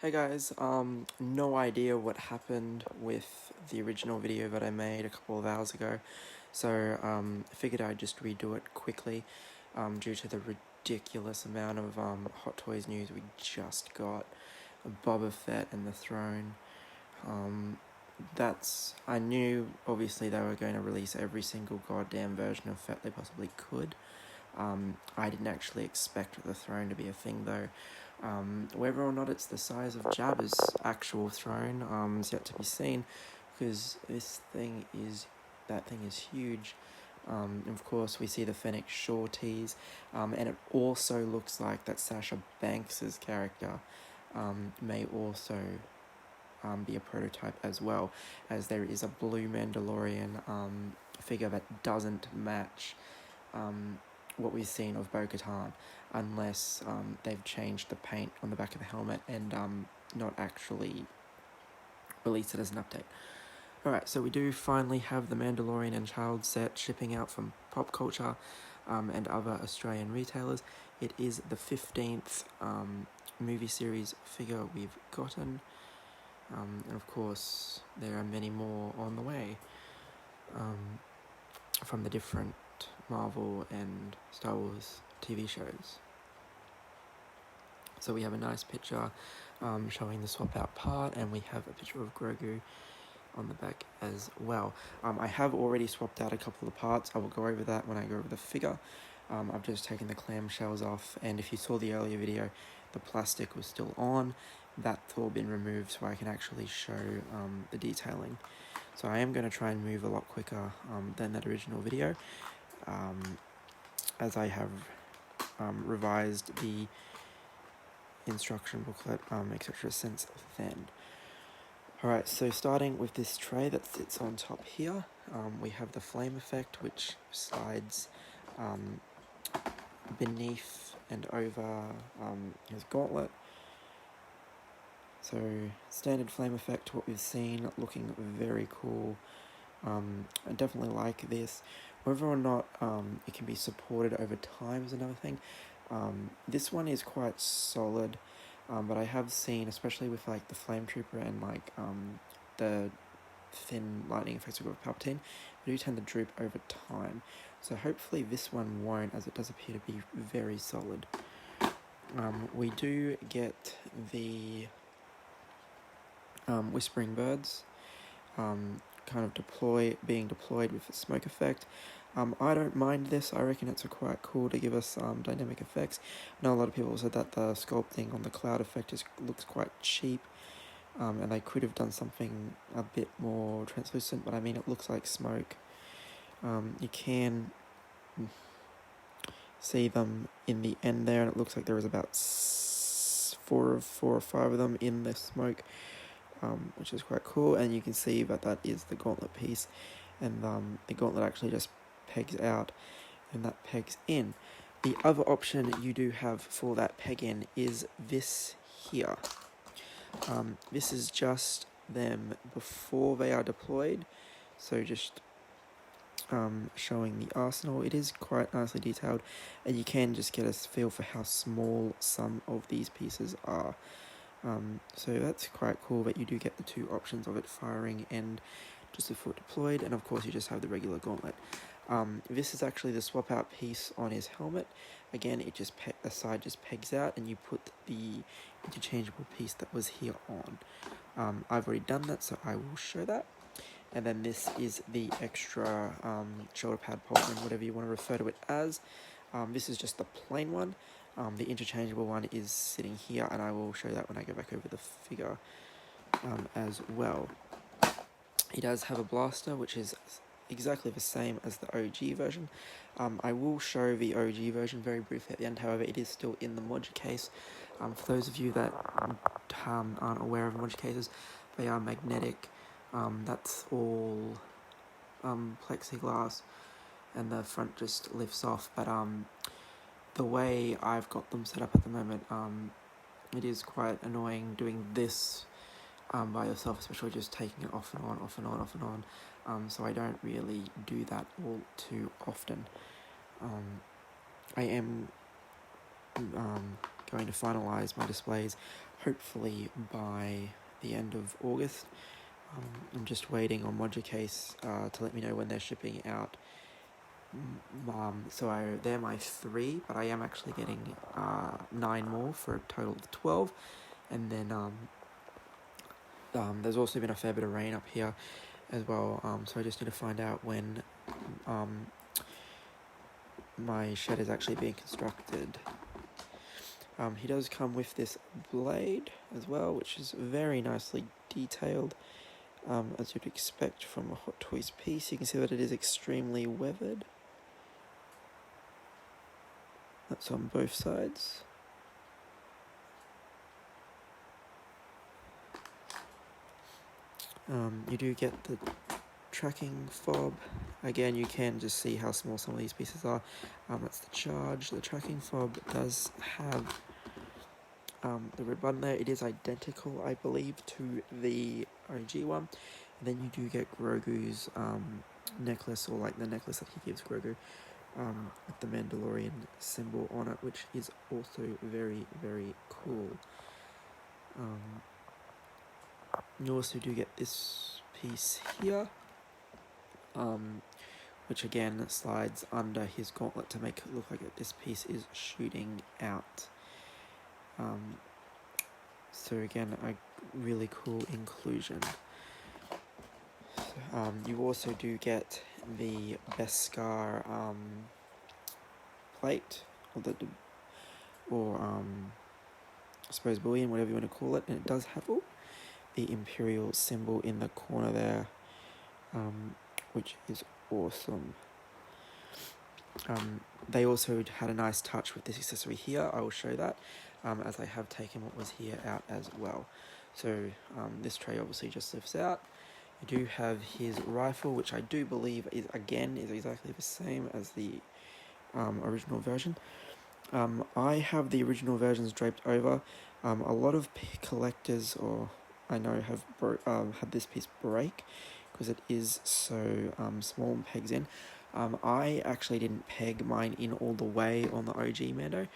Hey guys, no idea what happened with the original video that I made a couple of hours ago, so I figured I'd just redo it quickly, due to the ridiculous amount of Hot Toys news we just got. Boba Fett and the throne. I knew obviously they were going to release every single goddamn version of Fett they possibly could. I didn't actually expect the throne to be a thing though. Whether or not it's the size of Jabba's actual throne is yet to be seen, because that thing is huge. Of course, we see the Fennec Shore tease, and it also looks like that Sasha Banks's character may also be a prototype as well, as there is a blue Mandalorian figure that doesn't match what we've seen of Bo-Katan, unless they've changed the paint on the back of the helmet and not actually released it as an update. Alright, so we do finally have the Mandalorian and Child set shipping out from Pop Culture and other Australian retailers. It is the 15th movie series figure we've gotten, and of course there are many more on the way from the different Marvel and Star Wars TV shows. So we have a nice picture showing the swap out part, and we have a picture of Grogu on the back as well. I have already swapped out a couple of parts. I will go over that when I go over the figure. I've just taken the clamshells off, and if you saw the earlier video, the plastic was still on. That's all been removed so I can actually show the detailing. So I am going to try and move a lot quicker than that original video, as I have revised the instruction booklet, etc. since then. Alright, so starting with this tray that sits on top here, we have the flame effect, which slides beneath and over his gauntlet. So standard flame effect, what we've seen, looking very cool. I definitely like this. Whether or not it can be supported over time is another thing. This one is quite solid, but I have seen, especially with like the Flame Trooper and like the thin lightning effects with Palpatine, they do tend to droop over time. So hopefully this one won't, as it does appear to be very solid. We do get the Whispering Birds kind of being deployed with the smoke effect. I don't mind this. I reckon it's quite cool to give us dynamic effects. I know a lot of people said that the sculpting on the cloud effect looks quite cheap, and they could have done something a bit more translucent, but I mean, it looks like smoke. You can see them in the end there, and it looks like there is about four or five of them in the smoke, which is quite cool. And you can see that is the gauntlet piece, and the gauntlet actually just pegs out and that pegs in. The other option you do have for that peg in is this here. This is just them before they are deployed, so just showing the arsenal. It is quite nicely detailed, and you can just get a feel for how small some of these pieces are. So that's quite cool that you do get the two options of it firing and just before deployed, and of course you just have the regular gauntlet. This is actually the swap out piece on his helmet. Again, it just the side just pegs out, and you put the interchangeable piece that was here on. I've already done that, so I will show that. And then this is the extra shoulder pad pauldron, whatever you want to refer to it as. This is just the plain one. The interchangeable one is sitting here, and I will show that when I go back over the figure as well. He does have a blaster, which is exactly the same as the OG version. I will show the OG version very briefly at the end, however it is still in the module case. For those of you that aren't aware of module cases, they are magnetic. That's all plexiglass, and the front just lifts off, but the way I've got them set up at the moment, it is quite annoying doing this by yourself, especially just taking it off and on, off and on, off and on. So I don't really do that all too often. I am going to finalize my displays hopefully by the end of August. I'm just waiting on Modulcase to let me know when they're shipping out. So they're my 3, but I am actually getting 9 more for a total of 12. And then there's also been a fair bit of rain up here as well, so I just need to find out when my shed is actually being constructed. He does come with this blade as well, which is very nicely detailed, as you'd expect from a Hot Toys piece. You can see that it is extremely weathered. That's on both sides. You do get the tracking fob. Again, you can just see how small some of these pieces are. That's the charge. The tracking fob does have the red button there. It is identical, I believe, to the OG one. And then you do get Grogu's necklace, or like the necklace that he gives Grogu, with the Mandalorian symbol on it, which is also very, very cool. You also do get this piece here, which again slides under his gauntlet to make it look like this piece is shooting out. So again, a really cool inclusion. You also do get the Beskar plate, or I suppose bullion, whatever you want to call it, and it does have the Imperial symbol in the corner there, which is awesome. They also had a nice touch with this accessory here. I will show that, as I have taken what was here out as well. So this tray obviously just lifts out. You do have his rifle, which I do believe is exactly the same as the original version. I have the original versions draped over. A lot of collectors, or I know, have had this piece break because it is so small and pegs in. I actually didn't peg mine in all the way on the OG Mando.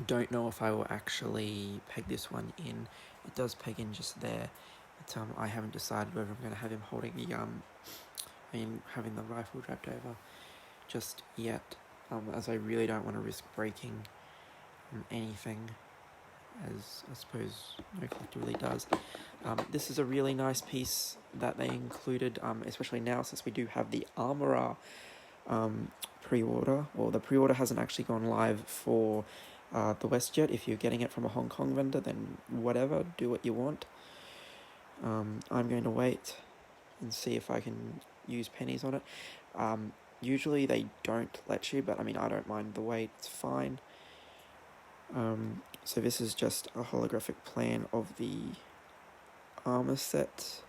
Don't know if I will actually peg this one in. It does peg in just there, but I haven't decided whether I'm going to have him holding the having the rifle draped over just yet, as I really don't want to risk breaking anything, as I suppose no collector really does. This is a really nice piece that they included, especially now since we do have the Armorer pre-order, or the pre-order hasn't actually gone live for the WestJet. If you're getting it from a Hong Kong vendor, then whatever, do what you want. I'm going to wait and see if I can use pennies on it. Usually they don't let you, but I mean, I don't mind the wait, it's fine. So this is just a holographic plan of the armor set,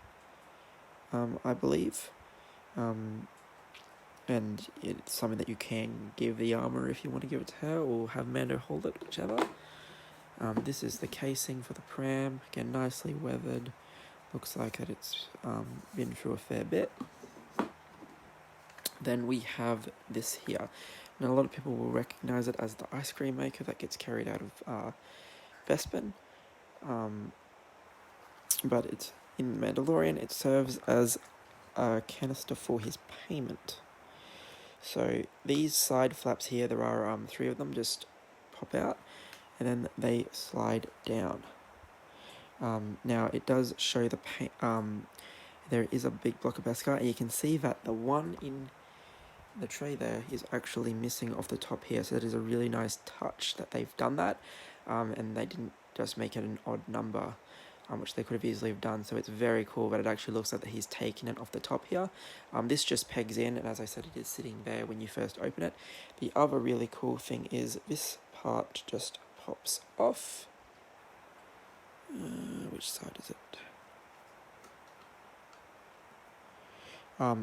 I believe. And it's something that you can give the armor if you want to give it to her, or have Mando hold it, whichever. This is the casing for the pram, again nicely weathered. Looks like that it's been through a fair bit. Then we have this here. Now a lot of people will recognize it as the ice cream maker that gets carried out of Bespin. But it's in Mandalorian, it serves as a canister for his payment. So these side flaps here, there are 3 of them, just pop out and then they slide down. Now it does show the there is a big block of Beskar, and you can see that the one in the tray there is actually missing off the top here, so that is a really nice touch that they've done that, and they didn't just make it an odd number, which they could have easily have done. So it's very cool that it actually looks like that he's taken it off the top here. This just pegs in, and as I said, it is sitting there when you first open it. The other really cool thing is this part just pops off. Which side is it?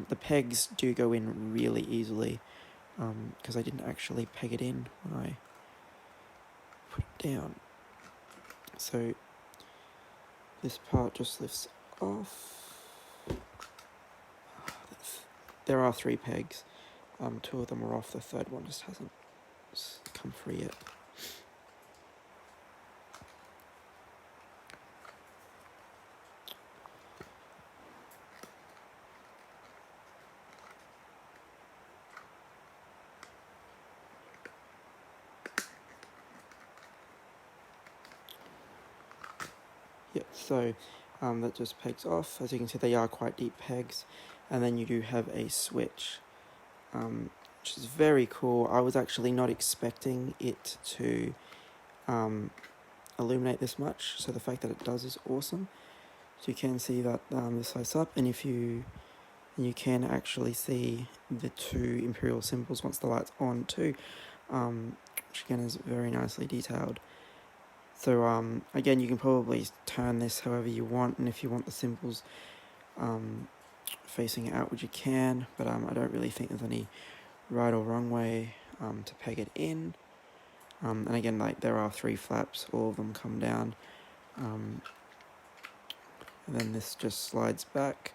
The pegs do go in really easily, because I didn't actually peg it in when I put it down. So this part just lifts off. There are 3 pegs. 2 of them are off, the third one just hasn't come free yet. Yeah, so that just pegs off. As you can see, they are quite deep pegs. And then you do have a switch, which is very cool. I was actually not expecting it to illuminate this much, so the fact that it does is awesome. So you can see that this lights up, and you can actually see the two Imperial symbols once the light's on too, which again is very nicely detailed. So again, you can probably turn this however you want, and if you want the symbols facing outward, you can, but I don't really think there's any right or wrong way to peg it in. And again, like, there are 3 flaps, all of them come down, and then this just slides back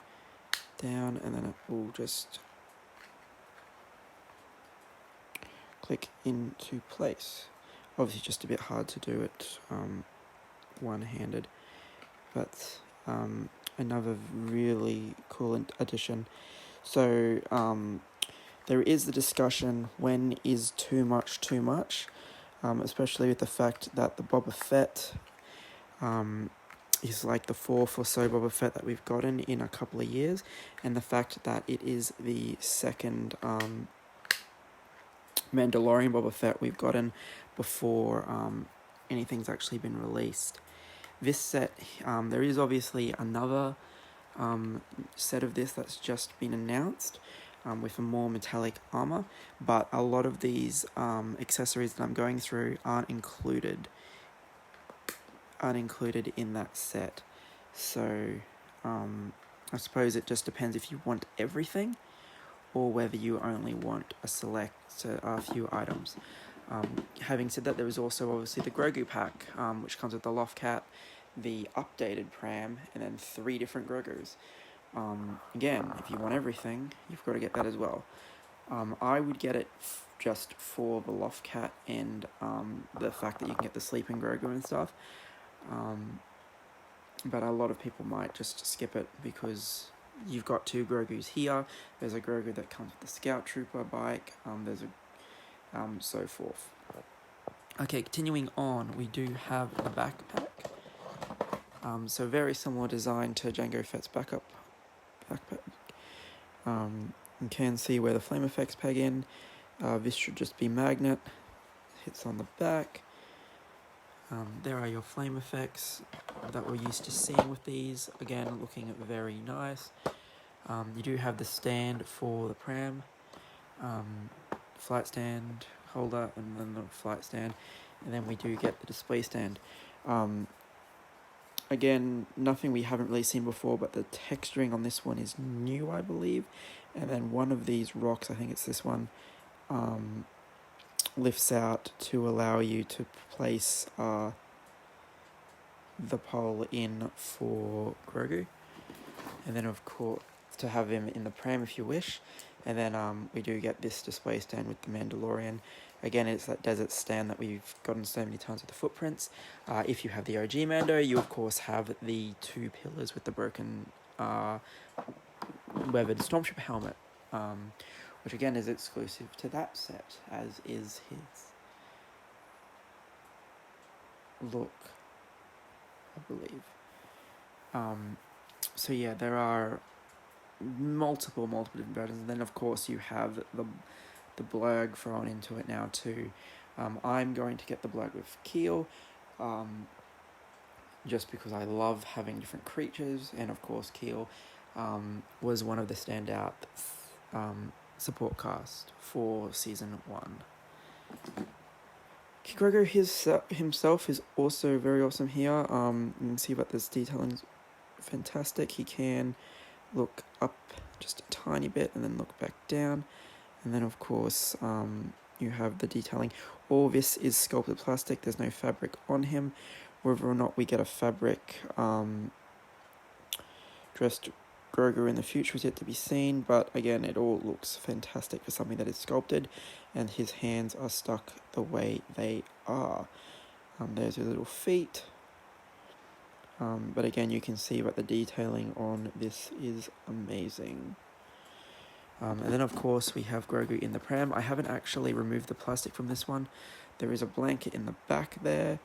down, and then it will just click into place. Obviously just a bit hard to do it one-handed, but another really cool addition. So there is the discussion, when is too much too much, especially with the fact that the Boba Fett is like the 4th or so Boba Fett that we've gotten in a couple of years, and the fact that it is the second Mandalorian Boba Fett we've gotten before anything's actually been released. This set, there is obviously another set of this that's just been announced, with a more metallic armor, but a lot of these accessories that I'm going through aren't included in that set. So I suppose it just depends if you want everything or whether you only want a few items. Having said that, there is also obviously the Grogu pack, which comes with the Loft Cat, the updated Pram, and then 3 different Grogus. Again, if you want everything, you've got to get that as well. I would get it just for the Loft Cat and the fact that you can get the sleeping Grogu and stuff. But a lot of people might just skip it because you've got 2 Grogus here. There's a Grogu that comes with the Scout Trooper bike. There's a so forth. Okay, continuing on, we do have the backpack. So very similar design to Jango Fett's backpack. You can see where the flame effects peg in. This should just be magnet. Hits on the back. There are your flame effects that we're used to seeing with these. Again, looking very nice. You do have the stand for the pram, flight stand holder, and then the flight stand, and then we do get the display stand. Again, nothing we haven't really seen before, but the texturing on this one is new, I believe. And then one of these rocks, I think it's this one, lifts out to allow you to place the pole in for Grogu. And then, of course, to have him in the pram if you wish. And then we do get this display stand with the Mandalorian. Again, it's that desert stand that we've gotten so many times with the footprints. If you have the OG Mando, you of course have the 2 pillars with the broken weathered Stormtrooper helmet, which again is exclusive to that set, as is his look, I believe. So yeah, there are multiple different versions, and then of course you have the blurg thrown into it now too. I'm going to get the blurg with Keel, just because I love having different creatures, and of course Keel was one of the standout support cast for season 1. Grogu himself is also very awesome here. You can see that this detailing is fantastic. He can look up just a tiny bit and then look back down, and then of course you have the detailing. All this is sculpted plastic. There's no fabric on him. Whether or not we get a fabric dressed Grogu in the future is yet to be seen, but again, it all looks fantastic for something that is sculpted, and his hands are stuck the way they are. There's his little feet. But again, you can see that the detailing on this is amazing. And then of course we have Grogu in the pram. I haven't actually removed the plastic from this one. There is a blanket in the back there.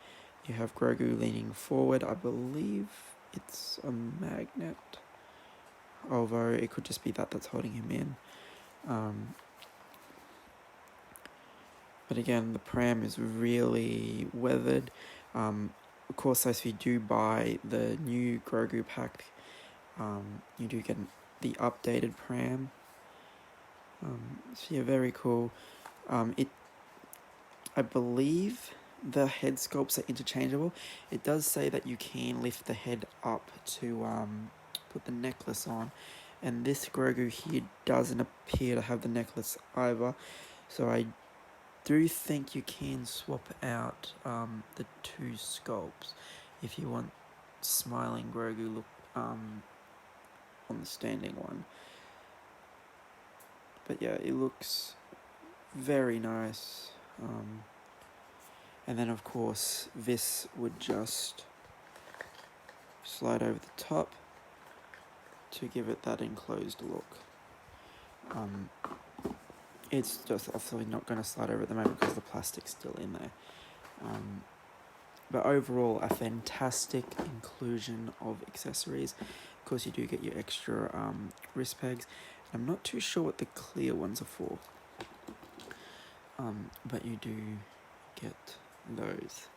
You have Grogu leaning forward. I believe it's a magnet, although it could just be that's holding him in. But again, the pram is really weathered. Of course, if you do buy the new Grogu pack, you do get the updated pram. So yeah, very cool. I believe the head sculpts are interchangeable. It does say that you can lift the head up to put the necklace on, and this Grogu here doesn't appear to have the necklace either. So I do think you can swap out the two sculpts if you want smiling Grogu look on the standing one. But yeah, it looks very nice. And then of course this would just slide over the top to give it that enclosed look. It's just obviously not going to slide over at the moment because the plastic's still in there. But overall, a fantastic inclusion of accessories. Of course, you do get your extra wrist pegs. I'm not too sure what the clear ones are for. But you do get those.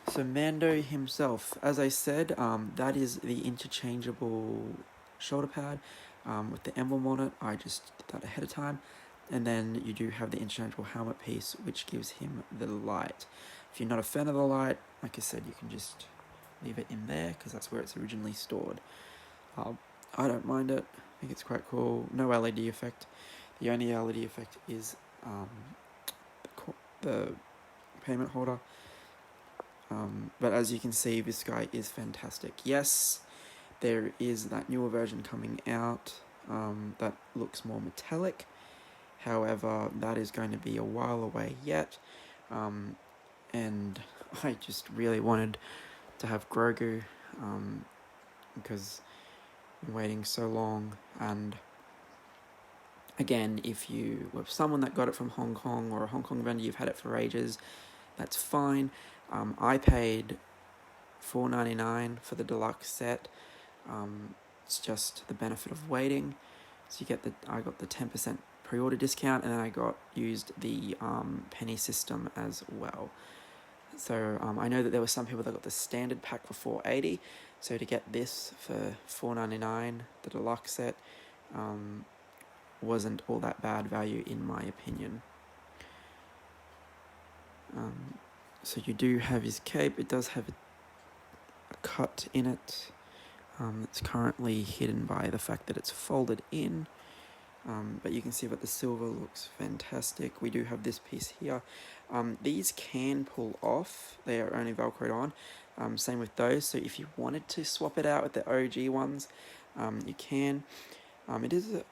So Mando himself, as I said, that is the interchangeable shoulder pad with the emblem on it. I just did that ahead of time. And then you do have the interchangeable helmet piece, which gives him the light. If you're not a fan of the light, like I said, you can just leave it in there because that's where it's originally stored. I don't mind it. I think it's quite cool. No LED effect. The only LED effect is the payment holder. But as you can see, this guy is fantastic. Yes, there is that newer version coming out that looks more metallic. However, that is going to be a while away yet. And I just really wanted to have Grogu because I've been waiting so long. And again, if you were someone that got it from Hong Kong or a Hong Kong vendor, you've had it for ages, that's fine. I paid $4.99 for the deluxe set. It's just the benefit of waiting. So I got the 10% pre-order discount, and then I used the penny system as well. So I know that there were some people that got the standard pack for $4.80. So to get this for $4.99, the deluxe set, wasn't all that bad value in my opinion. So you do have his cape. It does have a cut in it. It's currently hidden by the fact that it's folded in. But you can see that the silver looks fantastic. We do have this piece here. These can pull off. They are only Velcroed on. Same with those. So if you wanted to swap it out with the OG ones, you can. It is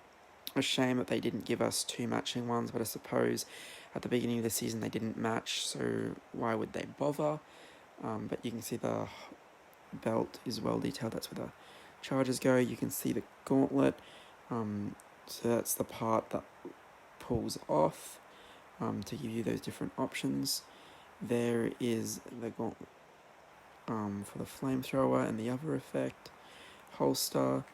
a shame that they didn't give us two matching ones, but I suppose at the beginning of the season they didn't match, so why would they bother? But you can see the belt is well detailed. That's where the chargers go. You can see the gauntlet. So that's the part that pulls off to give you those different options. There is the gauntlet for the flamethrower and the other effect. Holster.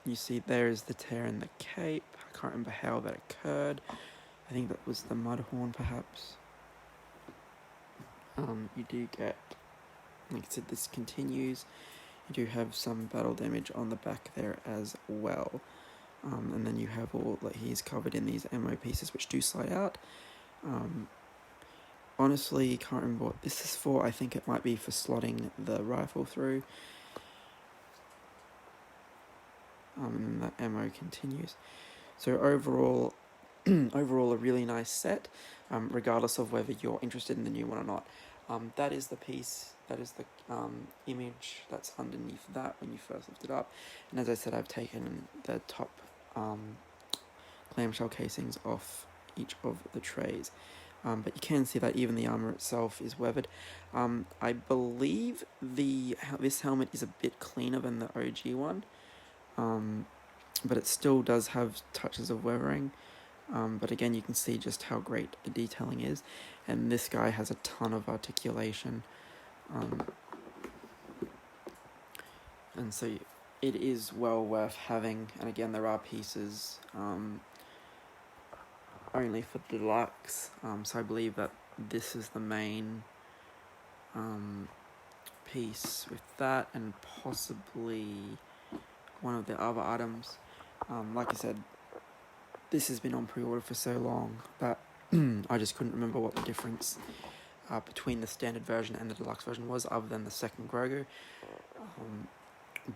You see there is the tear in the cape. I can't remember how that occurred. I think that was the mud horn perhaps. You do get, like I said, this continues. You do have some battle damage on the back there as well. And then you have all that he's covered in these ammo pieces which do slide out. Honestly, can't remember what this is for. I think it might be for slotting the rifle through. And that ammo continues. So overall, a really nice set, regardless of whether you're interested in the new one or not. That is the piece, that is the image that's underneath that when you first lift it up. And as I said, I've taken the top clamshell casings off each of the trays. But you can see that even the armor itself is weathered. I believe this helmet is a bit cleaner than the OG one. But it still does have touches of weathering. but again, you can see just how great the detailing is, and this guy has a ton of articulation, and so it is well worth having. And again, there are pieces only for the Deluxe, so I believe that this is the main piece with that, and possibly one of the other items. Like I said, this has been on pre-order for so long that I just couldn't remember what the difference between the standard version and the Deluxe version was, other than the second Grogu.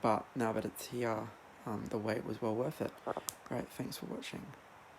But now that it's here, the wait was well worth it. Right, thanks for watching.